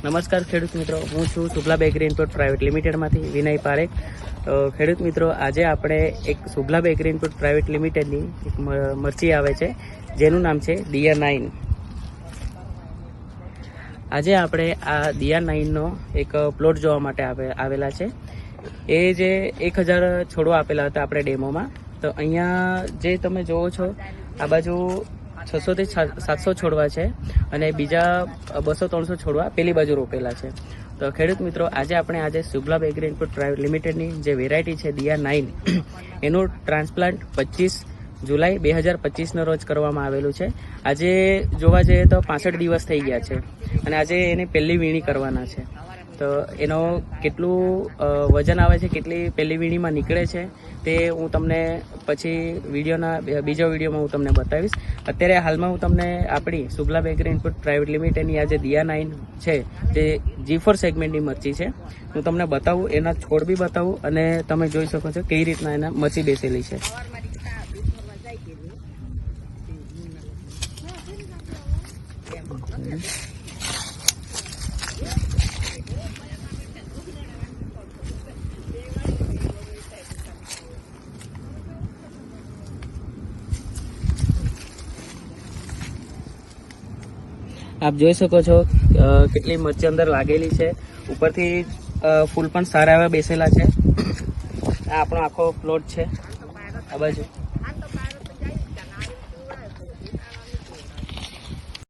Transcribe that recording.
નમસ્કાર ખેડૂત મિત્રો, હું છું શુભલા બેકરી ઇનપુટ પ્રાઇવેટ લિમિટેડમાંથી વિનય પારેખ. તો ખેડૂત મિત્રો, આજે આપણે એક શુભલા બેકરી ઇનપુટ પ્રાઇવેટ લિમિટેડની એક મરચી આવે છે જેનું નામ છે દિયા 9. આજે આપણે આ દિયા 9નો એક પ્લોટ જોવા માટે આવેલા છે. એ જે 1000 છોડવા આપેલા હતા આપણે ડેમોમાં. તો અહીંયા જે તમે જોવો છો આ બાજુ 600 થી 700 છોડવા છે અને બીજા 200-300 છોડવા પેલી બાજુ રોપેલા છે. તો ખેડૂત મિત્રો, આજે શુભલા બેકરી ઇનપુટ પ્રાઇવેટ લિમિટેડની જે વેરાયટી છે દિયા 9 એનું ટ્રાન્સપ્લાન્ટ 25 જુલાઈ 2025 રોજ કરવામાં આવેલું છે. આજે જોવા જઈએ તો 65 દિવસ થઈ ગયા છે અને આજે એની પહેલી વીણી કરવાના છે. તો એનો કેટલું વજન આવે છે, કેટલી પહેલી વીણીમાં નીકળે છે તે હું તમને પછી બીજા વિડીયોમાં હું તમને બતાવીશ. અત્યારે હાલમાં હું તમને આપણી શુભલા બેકરી ઇનપુટ પ્રાઇવેટ લિમિટેડની આ જે દિયા 9 છે તે G4 સેગમેન્ટની મરચી છે. હું તમને બતાવું, એના છોડ બી બતાવું અને તમે જોઈ શકો છો કઈ રીતના એના મરચી બેસેલી છે. આપ જોઈ શકો છો કેટલી મરચી અંદર લાગેલી છે. ઉપરથી ફૂલ પણ સારા એવા બેસેલા છે. આ આપણો આખો પ્લોટ છે આ બાજુ.